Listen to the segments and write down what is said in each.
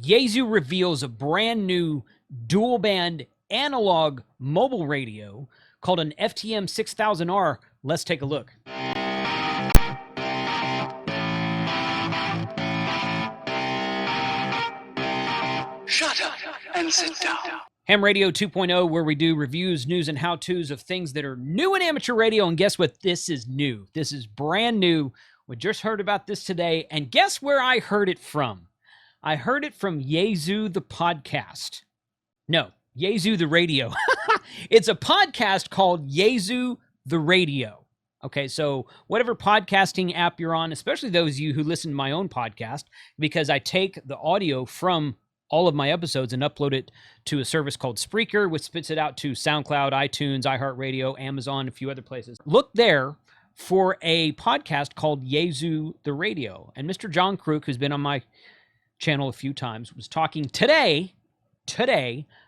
Yaesu reveals a brand new dual band analog mobile radio called an FTM-6000r. Let's take a look. Shut up and sit down. Ham Radio 2.0, where we do reviews, news, and how-tos of things that are new in amateur radio. And guess what? This is new. This is brand new. We just heard about this today. And guess where I heard it from? I heard it from Yaesu the podcast. No, Yaesu the radio. It's a podcast called Yaesu the radio. Okay, so whatever podcasting app you're on, especially those of you who listen to my own podcast, because I take the audio from all of my episodes and upload it to a service called Spreaker, which spits it out to SoundCloud, iTunes, iHeartRadio, Amazon, a few other places. Look there for a podcast called Yaesu the Radio. And Mr. John Crook, who's been on my channel a few times, was talking today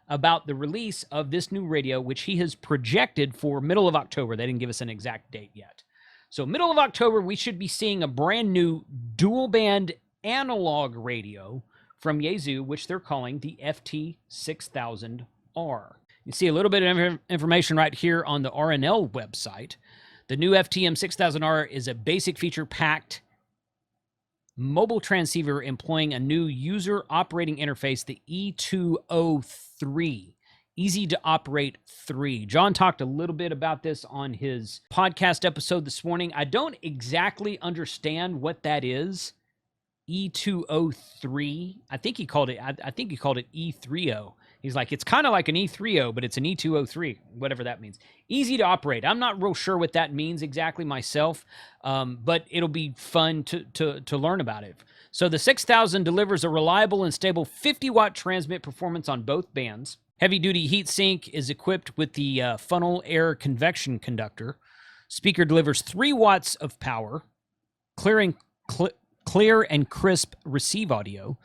about the release of this new radio, which he has projected for middle of October. They didn't give us an exact date yet. So middle of October, we should be seeing a brand new dual band analog radio from Yaesu, which they're calling the FT-6000R. You see a little bit of information right here on the RNL website. The new FTM-6000R is a basic feature-packed mobile transceiver employing a new user operating interface, the E203. Easy to operate 3. John talked a little bit about this on his podcast episode this morning. I don't exactly understand what that is. E203. I think he called it E30. He's like, it's kind of like an E30, but it's an E203, whatever that means. Easy to operate. I'm not real sure what that means exactly myself, but it'll be fun to learn about it. So the 6000 delivers a reliable and stable 50-watt transmit performance on both bands. Heavy-duty Heatsink is equipped with the funnel air convection conductor. Speaker delivers 3 watts of power, clear and crisp receive audio.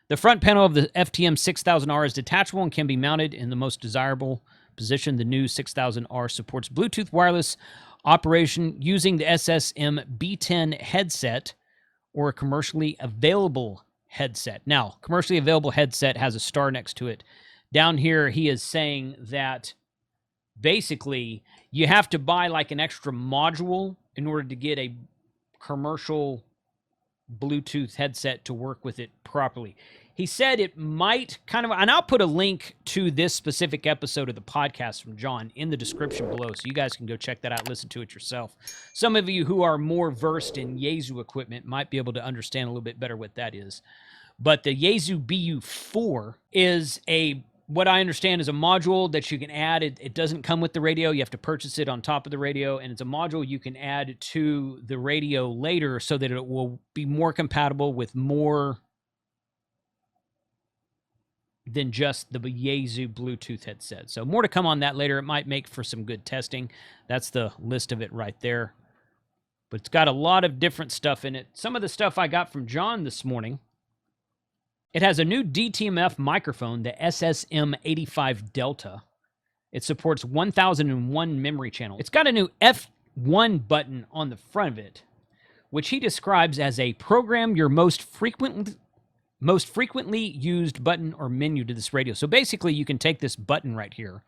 The front panel of the FTM-6000R is detachable and can be mounted in the most desirable position. The new 6000R supports Bluetooth wireless operation using the SSM-B10 headset or a commercially available headset. Now, commercially available headset has a star next to it. Down here, he is saying that basically you have to buy like an extra module in order to get a commercial Bluetooth headset to work with it properly. He said it might kind of, and I'll put a link to this specific episode of the podcast from John in the description below, so you guys can go check that out, listen to it yourself. Some of you who are more versed in Yaesu equipment might be able to understand a little bit better what that is. But the Yaesu BU4 is what I understand is a module that you can add. It doesn't come with the radio. You have to purchase it on top of the radio, and it's a module you can add to the radio later so that it will be more compatible with more than just the Yaesu Bluetooth headset. So more to come on that later. It might make for some good testing. That's the list of it right there. But it's got a lot of different stuff in it. Some of the stuff I got from John this morning. It has a new DTMF microphone, the SSM-85 Delta. It supports 1001 memory channel. It's got a new F1 button on the front of it, which he describes as a program your most frequently used button or menu to this radio. So basically, you can take this button right here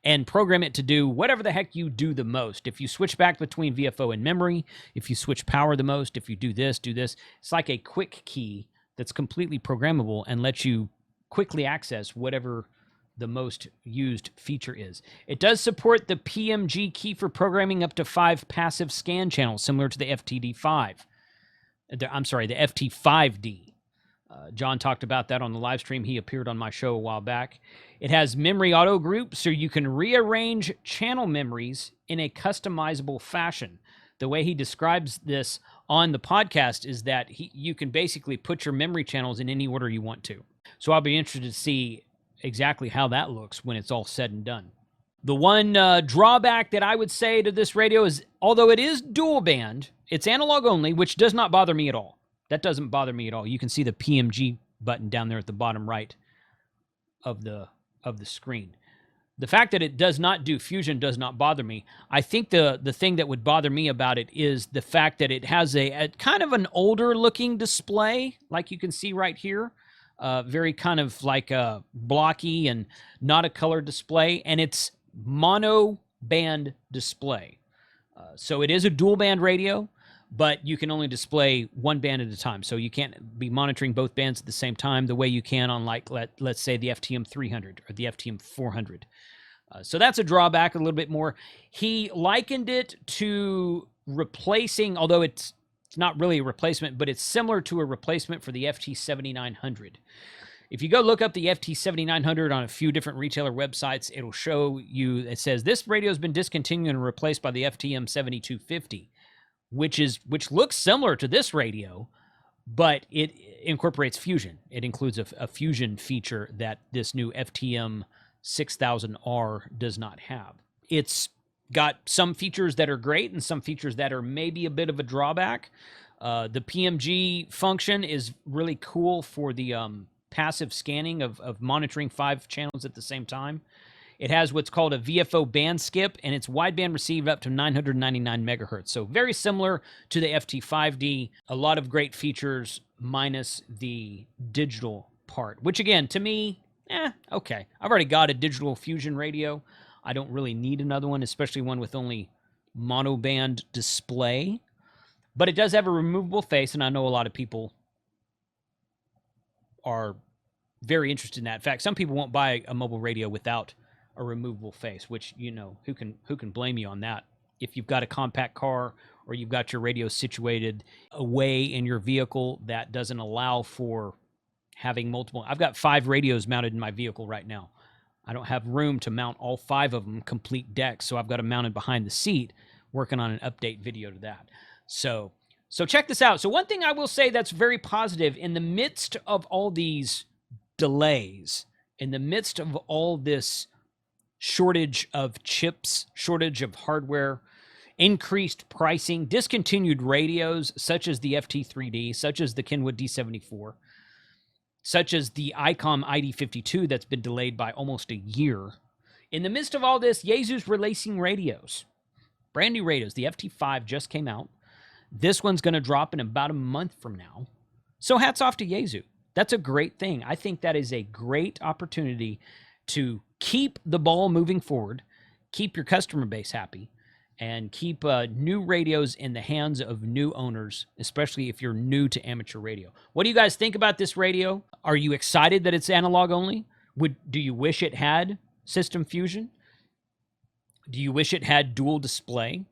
and program it to do whatever the heck you do the most. If you switch back between VFO and memory, if you switch power the most, if you do this. It's like a quick key that's completely programmable and lets you quickly access whatever the most used feature is. It does support the PMG key for programming up to 5 passive scan channels, similar to the FTD5. The FT5D. John talked about that on the live stream. He appeared on my show a while back. It has memory auto group, so you can rearrange channel memories in a customizable fashion. The way he describes this on the podcast is that you can basically put your memory channels in any order you want to. So I'll be interested to see exactly how that looks when it's all said and done. The one drawback that I would say to this radio is, although it is dual band, it's analog only, which does not bother me at all. That doesn't bother me at all. You can see the PMG button down there at the bottom right of the screen. The fact that it does not do fusion does not bother me. I think the thing that would bother me about it is the fact that it has a kind of an older looking display, like you can see right here. very kind of like a blocky and not a color display, and it's mono band display. So it is a dual band radio, but you can only display one band at a time. So you can't be monitoring both bands at the same time the way you can on, like, let's say the FTM-300 or the FTM-400. So that's a drawback a little bit more. He likened it to replacing, although it's not really a replacement, but it's similar to a replacement for the FT-7900. If you go look up the FT-7900 on a few different retailer websites, it'll show you, it says, this radio has been discontinued and replaced by the FTM-7250, which looks similar to this radio, but it incorporates fusion. It includes a fusion feature that this new FTM-6000r does not have. It's got some features that are great and some features that are maybe a bit of a drawback. The PMG function is really cool for the passive scanning of monitoring 5 channels at the same time. It has what's called a VFO band skip, and it's wideband received up to 999 megahertz. So very similar to the FT5D. A lot of great features minus the digital part, which again, to me, okay. I've already got a digital fusion radio. I don't really need another one, especially one with only monoband display. But it does have a removable face, and I know a lot of people are very interested in that. In fact, some people won't buy a mobile radio without a removable face, which, you know, who can blame you on that? If you've got a compact car or you've got your radio situated away in your vehicle that doesn't allow for having multiple. I've got 5 radios mounted in my vehicle right now. I don't have room to mount all 5 of them complete decks, so I've got them mounted behind the seat, working on an update video to that. So check this out. So one thing I will say that's very positive, in the midst of all these delays, in the midst of all this shortage of chips, shortage of hardware, increased pricing, discontinued radios such as the FT3D, such as the Kenwood D74, such as the ICOM ID52 that's been delayed by almost a year. In the midst of all this, Yaesu's releasing radios, brand new radios. The FT5 just came out. This one's going to drop in about a month from now. So hats off to Yaesu. That's a great thing. I think that is a great opportunity to keep the ball moving forward, keep your customer base happy, and keep new radios in the hands of new owners, especially if you're new to amateur radio. What do you guys think about this radio? Are you excited that it's analog only? Do you wish it had system fusion? Do you wish it had dual display?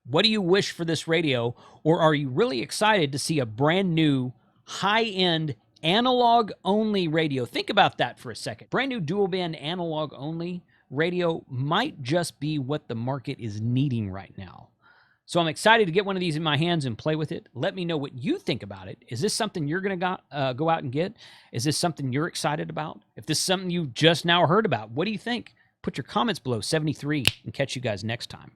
What do you wish for this radio? Or are you really excited to see a brand new, high-end, analog-only radio? Think about that for a second. Brand new dual-band analog-only radio might just be what the market is needing right now. So I'm excited to get one of these in my hands and play with it. Let me know what you think about it. Is this something you're going to go out and get? Is this something you're excited about? If this is something you just now heard about, what do you think? Put your comments below, 73, and catch you guys next time.